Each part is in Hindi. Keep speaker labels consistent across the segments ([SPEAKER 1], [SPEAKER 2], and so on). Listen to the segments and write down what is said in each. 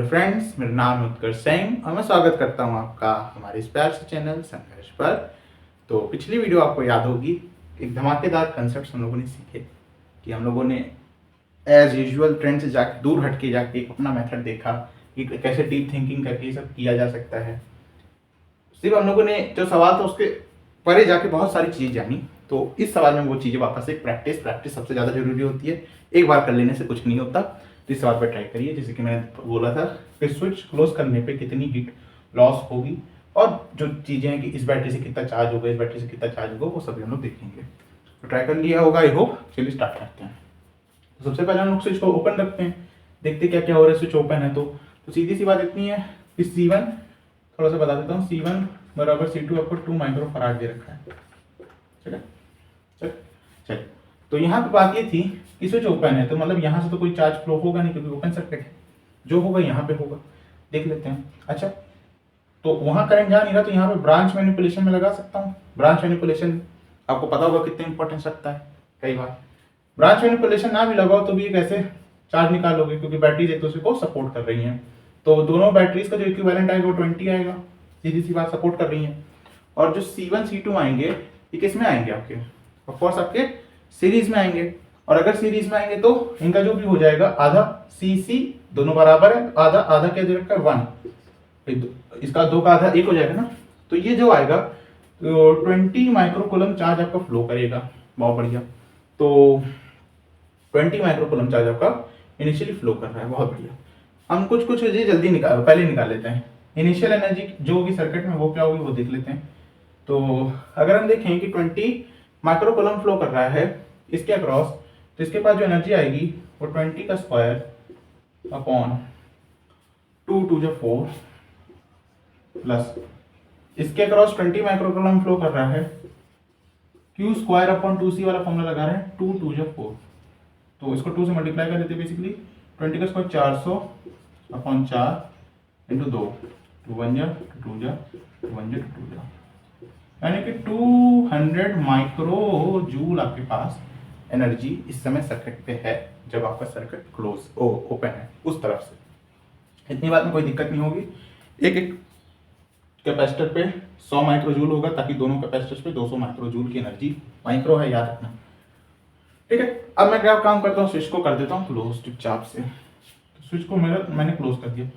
[SPEAKER 1] फ्रेंड्स, मेरा नाम है उत्कर्ष सिंह और मैं स्वागत करता हूं आपका हमारे इस प्यार से चैनल संघर्ष पर। तो पिछली वीडियो आपको याद होगी, एक धमाकेदार कंसेप्ट हम लोगों ने सीखे कि हम लोगों ने एज यूजुअल ट्रेंड से जाके दूर हट के जाके एक अपना मेथड देखा कि कैसे डीप थिंकिंग करके ये सब किया जा सकता है। सिर्फ हम लोगों ने जो सवाल था उसके परे जाके बहुत सारी चीज़ें जानी। तो इस सवाल में वो चीज़ें वापस एक प्रैक्टिस सबसे ज़्यादा जरूरी होती है। एक बार कर लेने से कुछ नहीं होता। तो इस सवाल पर ट्राई करिए। जैसे कि मैंने बोला था कि स्विच क्लोज करने पे कितनी हीट लॉस होगी और जो चीज़ें हैं कि इस बैटरी से कितना चार्ज होगा, इस बैटरी से कितना चार्ज होगा, वो सभी हम लोग देखेंगे। तो ट्राई कर लिया होगा आई होप। चलिए स्टार्ट करते हैं। तो सबसे पहले हम लोग स्विच को ओपन रखते हैं, देखते क्या क्या हो रहा है। स्विच ओपन है तो सीधी सी बात इतनी है कि C1 थोड़ा सा बता देता हूँ। C1 बराबर C2 आपको 2 माइक्रो फराड दे रखा है। ठीक है, चल। तो यहाँ पे बात ये थी कि स्विच ओपन है तो मतलब यहाँ से तो कोई चार्ज फ्लो होगा नहीं क्योंकि ओपन सर्किट है। जो होगा यहाँ पे होगा, देख लेते हैं। अच्छा, तो वहाँ करंट जा नहीं रहा तो यहाँ पे ब्रांच मैनिपुलेशन में लगा सकता हूँ। ब्रांच मैनिपुलेशन आपको पता होगा कितने इंपॉर्टेंस रखता है। कई बार ब्रांच मैनिपुलेशन ना भी लगाओ तो भी एक ऐसे चार्ज निकालोगे क्योंकि बैटरीज एक दूसरे को सपोर्ट कर रही हैं। तो दोनों बैटरीज का जो इक्विवेलेंट आएगा वो 20 आएगा। सीधी सी बात, सपोर्ट कर रही हैं। और जो C1 C2 आएंगे ये किस में आएंगे? आपके ऑफकोर्स आपके सीरीज में आएंगे। और अगर सीरीज में आएंगे तो इनका जो भी हो जाएगा आधा CC, दोनों बराबर है। आधा आधा क्या दे रखा है? 1। इसका 2 का आधा 1 हो जाएगा ना। तो ये जो आएगा तो 20 माइक्रोकूलम चार्ज आपका फ्लो करेगा। बहुत बढ़िया। तो 20 माइक्रोकूलम चार्ज आपका इनिशियली फ्लो कर रहा है। बहुत बढ़िया। हम कुछ चीजें जल्दी पहले निकाल लेते हैं। इनिशियल एनर्जी जो होगी सर्किट में वो क्या होगी वो देख लेते हैं। तो अगर हम देखें कि 20 माइक्रोकूलम फ्लो कर रहा है इसके अक्रॉस, तो इसके पास जो एनर्जी आएगी वो 20 का स्क्वायर अपॉन 2 2 जो 4 प्लस इसके अक्रॉस 20 माइक्रोकूलम फ्लो कर रहा है, Q स्क्वायर अपॉन 2C वाला फॉर्मूला लगा रहे हैं। 2 2 जो 4, तो इसको 2 से मल्टीप्लाई कर देते हैं। बेसिकली 20 का स्क्वायर 400 अपॉन 4 इंटू 2, 2 1 जा 2 जा 2 1 जा 2 जा, यानी कि 200 माइक्रो जूल आपके पास एनर्जी इस समय सर्किट पे है जब आपका सर्किट क्लोज ओपन है उस तरफ से। इतनी बात में कोई दिक्कत नहीं होगी। एक कैपेसिटर पे 100 माइक्रो जूल होगा ताकि दोनों कैपेसिटर्स पे 200 माइक्रो जूल की एनर्जी, माइक्रो है याद रखना। ठीक है, अब मैं क्या काम करता हूँ, स्विच को कर देता हूँ क्लोज चुपचाप से। तो स्विच को मैंने क्लोज कर दिया।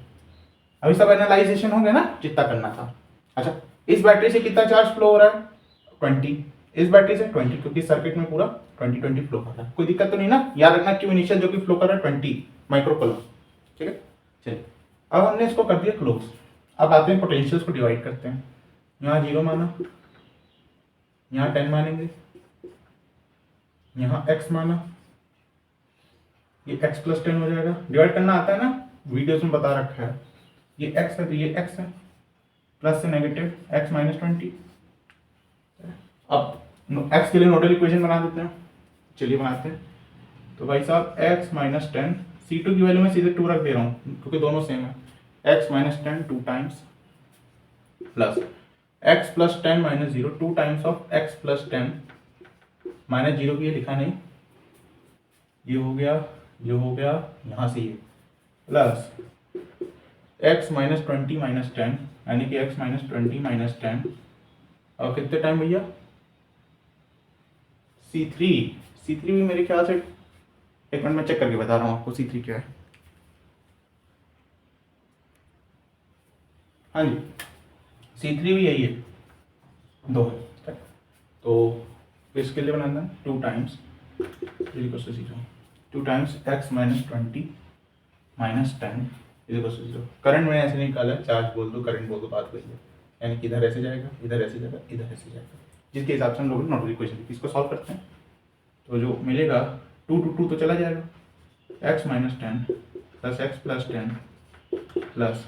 [SPEAKER 1] अभी सब एनालाइजेशन हो गया ना जितना करना था। अच्छा, इस बैटरी से कितना चार्ज फ्लो हो रहा है? 20। इस बैटरी से 20 क्योंकि सर्किट में पूरा 20 फ्लो कर रहा है। कोई दिक्कत तो नहीं ना? याद रखना क्यों इनिशियल जो कि फ्लो कर रहा है 20 माइक्रोकूलम। ठीक है, चलिए अब हमने इसको कर दिया क्लोज। अब आते हैं पोटेंशियल्स को डिवाइड करते हैं। यहाँ 0 माना, यहाँ 10 मानेंगे, यहाँ x माना, ये x प्लस 10 हो जाएगा। डिवाइड करना आता है ना, वीडियोस में बता रखा है। ये x है तो ये x है, प्लस से नेगेटिव x माइनस 20। अब x के लिए नोडल इक्वेशन बना देते हैं। चलिए बनाते हैं। तो भाई साहब x माइनस 10, C2 की वैल्यू में सीधे 2 रख दे रहा हूँ क्योंकि दोनों सेम है। x minus 10 2 times plus x plus 10 minus 0 2 times of x plus 10 minus 0 की ये लिखा नहीं, ये हो गया यहाँ से ये प्लस x माइनस 20 माइनस 10 यानी कि x माइनस 20 माइनस 10 और कितने टाइम भैया? C3 भी मेरे ख्याल से, एक मिनट में चेक करके बता रहा हूँ आपको C3 क्या है। हाँ जी, C3 भी यही है, 2 है। तो इसके लिए बनाना है 2 times 2 times x minus 20 minus 10 0। Current मैंने ऐसे निकाला है, चार्ज बोल दो करंट बोल दो, बात वही है। यानी कि इधर ऐसे जाएगा, इधर ऐसे जाएगा, इधर ऐसे जाएगा, जिसके हिसाब से हम लोग नोडल इक्वेशन इसको सॉल्व करते हैं। तो जो मिलेगा 2 2 2 तो चला जाएगा, x minus 10 plus x plus 10 plus,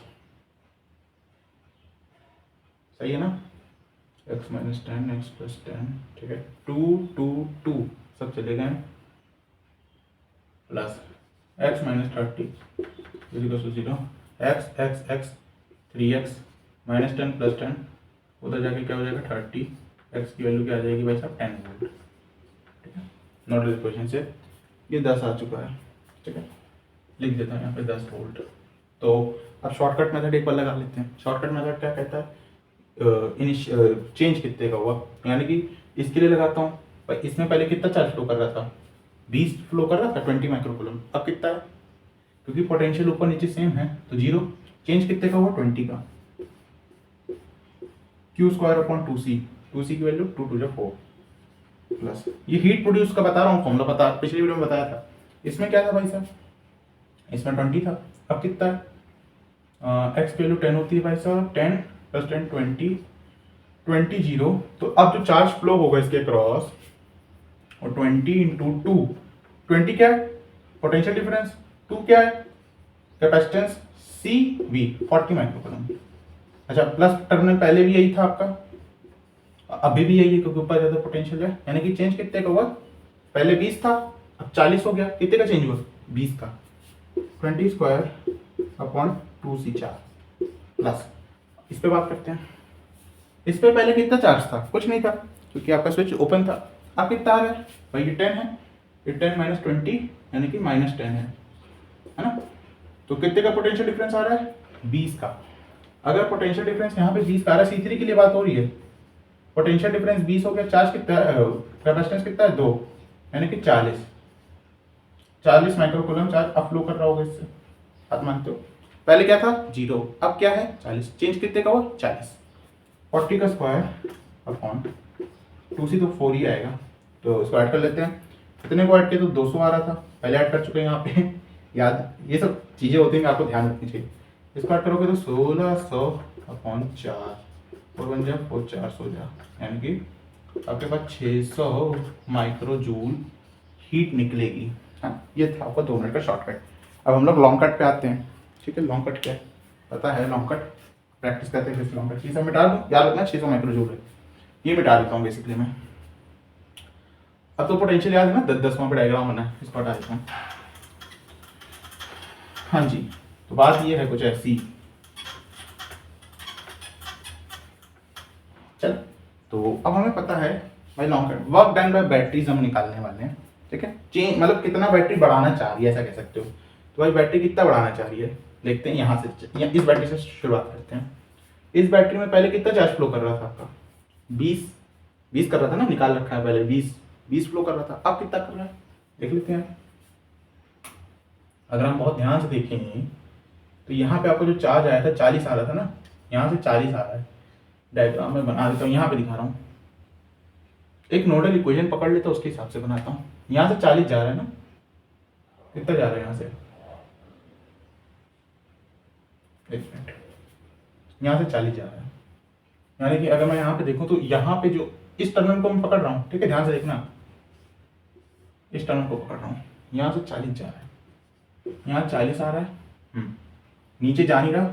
[SPEAKER 1] सही है ना, x माइनस 10 x प्लस 10, ठीक है, 2 2 2 सब चले गए, plus x minus 30 0, x 3x minus 10 plus 10, उधर जाके क्या हो जाएगा 30, x की वैल्यू क्या आ जाएगी भाई साहब 10 वोल्ट। ठीक है, नोडल इक्वेशन से ये 10 आ चुका है। ठीक है, लिख देता हूँ यहाँ पे 10 वोल्ट। तो अब शॉर्टकट मेथड एक बार लगा लेते हैं। शॉर्टकट मेथड क्या कहता है, चेंज कितने का हुआ, यानी कि इसके लिए लगाता हूँ भाई, इसमें पहले कितना चार्ज फ्लो कर रहा था, 20 फ्लो कर रहा था 20 माइक्रोकूलम, अब कितना है, क्योंकि पोटेंशियल ऊपर नीचे सेम है तो 0। चेंज कितने का हुआ, 20 का। Q square upon 2c, 2c की वैल्यू 2 2 4 प्लस ये हीट प्रोड्यूस का बता रहा हूँ फॉर्मूला, बता पिछली वीडियो में बताया था। इसमें क्या था भाई साहब, इसमें 20 था, अब कितना है, एक्स की वैल्यू 10 होती है भाई साहब, 10 प्लस 10 20 20 0। तो अब जो चार्ज फ्लो होगा इसके क्रॉस, और 20 इंटू 2, 20 क्या है पोटेंशियल डिफरेंस, 2 क्या है कैपेसिटेंस, सी वी 40 माइक्रोकूलम। अच्छा प्लस टर्मिनल पहले भी यही था आपका, अभी भी यही है क्योंकि ऊपर ज्यादा पोटेंशियल है, यानी कि चेंज कितने का हुआ, पहले 20 था अब 40 हो गया, कितने का चेंज हुआ 20 का, 20 स्क्वायर अपॉन 2c4 प्लस। इस पे बात करते हैं, इस पे पहले कितना चार्ज था, कुछ नहीं था क्योंकि आपका स्विच ओपन था। अब कितना आ रहा है भाई, ये 10 है, ये 10 माइनस 20 यानी कि -10 है ना। तो कितने का पोटेंशियल डिफरेंस आ रहा है, 20 का। अगर पोटेंशियल डिफरेंस यहाँ पे 20 का आ रहा है, C3 के लिए बात हो रही है, पोटेंशियल डिफरेंस 20 हो गया, चार्ज कितना है, कैपेसिटेंस कितना है 2, यानी कि 40 माइक्रोकूलम चार्ज अब फ्लो कर रहा होगा इससे, आप मानते हो। पहले क्या था 0, अब क्या है 40, चेंज कितने का हुआ 40, 40 का स्क्वायर अपॉन 2c तो 4 ही आएगा, तो इसको ऐड कर लेते हैं। कितने को ऐड किया तो 200 आ रहा था, पहले ऐड कर चुके हैं यहाँ पे याद, ये सब चीज़ें होती हैं आपको ध्यान रखनी चाहिए। इसको ऐड करोगे तो 1600 अपॉन 4 और बन जाए 400 जा, यानी कि आपके पास 600 माइक्रो जूल हीट निकलेगी। हाँ ये था आपका 2 मिनट का शॉर्टकट। अब हम लोग लॉन्ग कट पे आते हैं, ठीक है। लॉन्ग कट क्या है पता है, लॉन्ग कट प्रैक्टिस करते हैं फिर लॉन्ग कट, ये सब मिटा दूँ, याद रखना 600 माइक्रो जूल है, ये मिटा देता हूँ बेसिकली मैं। अब तो पोटेंशियल याद है ना, 10वां पे डायग्राम बना है, इसको हटा देता हूँ। हाँ जी, तो बात ये है कुछ ऐसी, चल तो अब हमें पता है भाई long cut work done bye batteries हम निकालने वाले हैं, ठीक है। चेंज मतलब कितना बैटरी बढ़ाना चाह रही है ऐसा कह सकते हो। तो भाई बैटरी कितना बढ़ाना चाह रही है देखते हैं, यहाँ से इस बैटरी से शुरुआत करते हैं। इस बैटरी में पहले कितना चार्ज फ्लो कर रहा था आपका, 20 कर रहा था ना, निकाल रखा है पहले 20 फ्लो कर रहा था, अब कितना कर रहा है देख लेते हैं। अगर हम बहुत ध्यान से देखेंगे तो यहाँ पे आपको जो चार्ज आया था 40 आ रहा था ना, यहाँ से 40 आ रहा है, डायग्राम में बना देता हूँ, यहाँ पे दिखा रहा हूँ, एक नोडल इक्वेशन पकड़ लेता हूँ उसके हिसाब से बनाता हूँ। यहाँ से 40 जा रहा है ना, कितना जा रहा है यहाँ से, एक मिनट, यहाँ से 40 जा रहा है, यानी कि अगर मैं यहाँ पे देखूँ तो यहाँ पे जो इस टर्मिनल को मैं पकड़ रहा हूँ, ठीक है, ध्यान से देखना, इस टर्मिनल को पकड़ रहा हूँ, यहाँ से 40 जा रहा है, यहाँ 40 आ रहा है, नीचे जा नहीं रहा,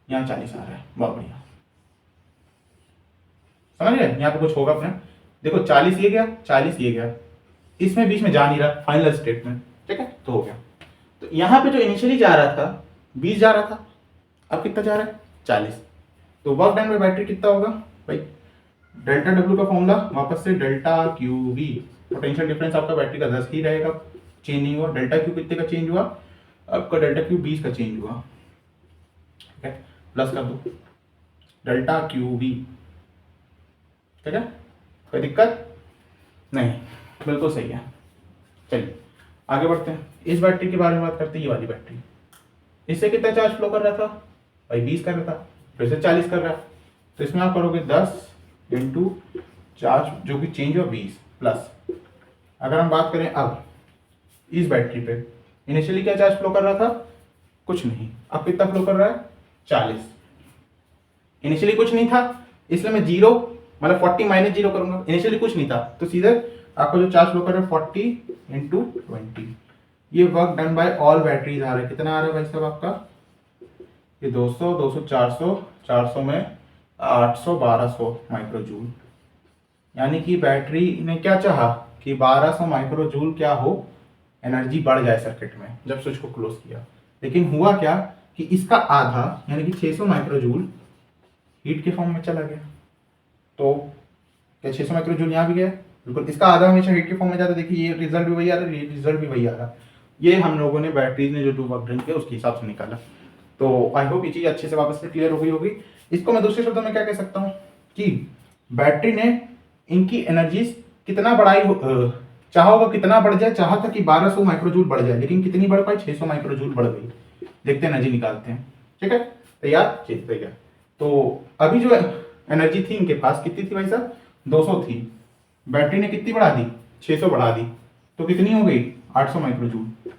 [SPEAKER 1] यहाँ 40 आ रहा है, बहुत बढ़िया, समझ गए। यहाँ पे कुछ होगा अपने, देखो 40 ये गया, 40 ये गया, इसमें बीच में जा नहीं रहा फाइनल स्टेट में, ठीक है, तो हो गया। तो यहाँ पे जो इनिशियली जा रहा था 20 जा रहा था, अब कितना जा रहा है 40। तो वर्क डन बाय बैटरी कितना होगा भाई, डेल्टा डब्ल्यू का फॉर्मूला वापस से, delta Q V, potential difference आपका बैटरी का 10 ही रहेगा, चेंज नहीं हुआ। डेल्टा क्यू कितने का चेंज हुआ, आपका डेल्टा क्यू 20 का चेंज हुआ, ठीक है, प्लस कर दो डेल्टा क्यू वी, ठीक है, कोई दिक्कत नहीं, बिल्कुल सही है। चलिए आगे बढ़ते हैं, इस बैटरी के बारे में बात करते हैं, ये वाली बैटरी, इससे कितना चार्ज फ्लो कर रहा था भाई, 20 कर रहा था, फिर से 40 कर रहा है, तो इसमें आप करोगे 10 इंटू चार्ज जो कि चेंज हुआ 20 प्लस। अगर हम बात करें अब इस बैटरी पे, इनिशियली क्या चार्ज फ्लो कर रहा था, कुछ नहीं, अब कितना फ्लो कर रहा है 40, इनिशियली कुछ नहीं था इसलिए मैं 0 मतलब 40 माइनस 0 करूंगा, इनिशियली कुछ नहीं था तो सीधे आपको जो चार्ज फ्लो कर रहा है 40 इंटू 20, ये work done by all batteries आ रहा है, कितना आ रहा है भाई साहब आपका, ये 200 200 400 400 में 800 1200 माइक्रो जूल। यानी कि बैटरी ने क्या चाहा कि 1200 माइक्रो जूल क्या हो, एनर्जी बढ़ जाए सर्किट में जब स्विच को क्लोज किया, लेकिन हुआ क्या कि इसका आधा यानी कि 600 माइक्रो जूल हीट के फॉर्म में चला गया। तो क्या 600 माइक्रो जूल यहाँ भी गया, बिल्कुल, इसका आधा हमेशा हीट के फॉर्म में जाता है। देखिए ये रिजल्ट भी वही आ रहा है, रिजल्ट भी वही आ रहा है। ये हम लोगों ने बैटरीज ने जो वर्क डन किया उसके हिसाब से निकाला। तो आई होप ये चीज़ अच्छे से वापस से क्लियर हो गई होगी। इसको मैं दूसरे शब्दों में क्या कह सकता हूँ कि बैटरी ने इनकी एनर्जीज कितना बढ़ाई चाहा होगा कितना बढ़ जाए, चाहा था कि 1200 माइक्रोजूल बढ़ जाए, लेकिन कितनी बढ़ पाई, 600 माइक्रोजूल बढ़ गई। देखते हैं एनर्जी निकालते हैं। ठीक है, तैयार, चलिए तैयार। तो अभी जो एनर्जी थी इनके पास कितनी थी भाई साहब, 200 थी। बैटरी ने कितनी बढ़ा दी, 600 बढ़ा दी, तो कितनी हो गई, 800 माइक्रोजूल।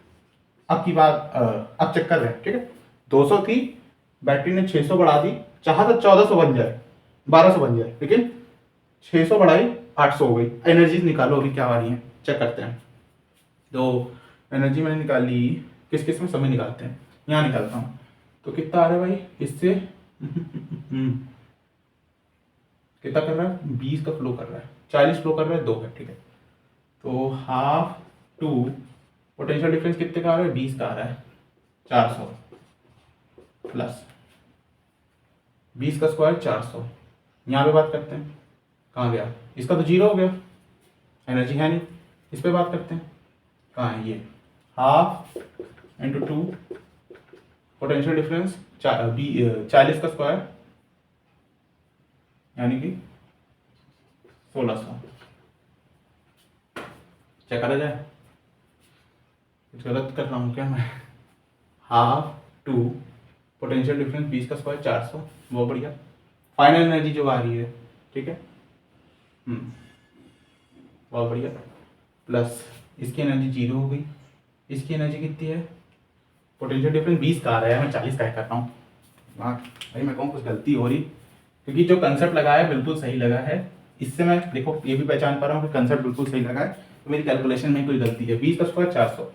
[SPEAKER 1] अब की बात अब चेक कर रहे हैं। ठीक है, 200 थी, बैटरी ने 600 बढ़ा दी, चाहा तो 1400 बन जाए, 1200 बन जाए, लेकिन 600 बढ़ाई 800 हो गई। एनर्जी निकालो अभी क्या आ रही है, चेक करते हैं। तो एनर्जी मैंने निकाली, किस किस में, समय निकालते हैं, यहाँ निकालता हूँ। तो कितना आ रहा है भाई इससे कितना कर रहा है, 20 का फ्लो कर रहा है, 40 फ्लो कर रहा है, 2 है। ठीक है, तो हाफ टू पोटेंशियल डिफरेंस कितने का आ रहा है, 20 का आ रहा है, 400 प्लस 20 का स्क्वायर 400। यहाँ पे बात करते हैं, कहाँ गया, इसका तो 0 हो गया, एनर्जी है नहीं। इस पे बात करते हैं, कहाँ है ये, हाफ इंटू 2 पोटेंशियल डिफरेंस 40 का स्क्वायर यानी कि 1600। चेक करा जाए, कुछ गलत कर रहा हूँ क्या मैं, हाफ टू पोटेंशियल डिफरेंस 20 का स्क्वायर 400, बहुत बढ़िया। फाइनल एनर्जी जो आ रही है, ठीक है, बहुत बढ़िया, प्लस इसकी एनर्जी 0 हो गई। इसकी एनर्जी कितनी है, पोटेंशियल डिफरेंस 20 का आ रहा है, मैं 40 का कर रहा हूँ। भाई मैं कहूँ कुछ गलती हो रही, क्योंकि जो कंसेप्ट लगाया है बिल्कुल सही लगा है। इससे मैं देखो ये भी पहचान पा रहा हूँ कि कंसेप्ट बिल्कुल सही लगा है, तो मेरी कैलकुलेशन में कोई गलती है। 20 का स्क्वायर 400,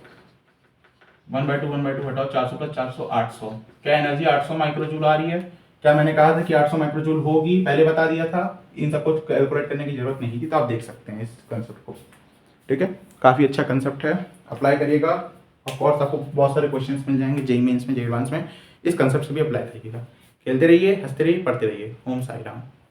[SPEAKER 1] 1/2 हटाओ, 400 प्लस 400 800। क्या एनर्जी 800 माइक्रोजूल आ रही है। क्या मैंने कहा था कि 800 माइक्रोजूल होगी, पहले बता दिया था, इन सबको कैलकुलेट करने की जरूरत नहीं थी, तो आप देख सकते हैं इस कंसेप्ट को। ठीक है, काफ़ी अच्छा कंसेप्ट है, अप्लाई करिएगा। ऑफ कोर्स आपको बहुत सारे क्वेश्चंस मिल जाएंगे जेईई मेंस में, जेईई एडवांस में, इस कंसेप्ट से भी अप्लाई करिएगा। खेलते रहिए, हंसते रहिए, पढ़ते रहिए। ओम साई राम।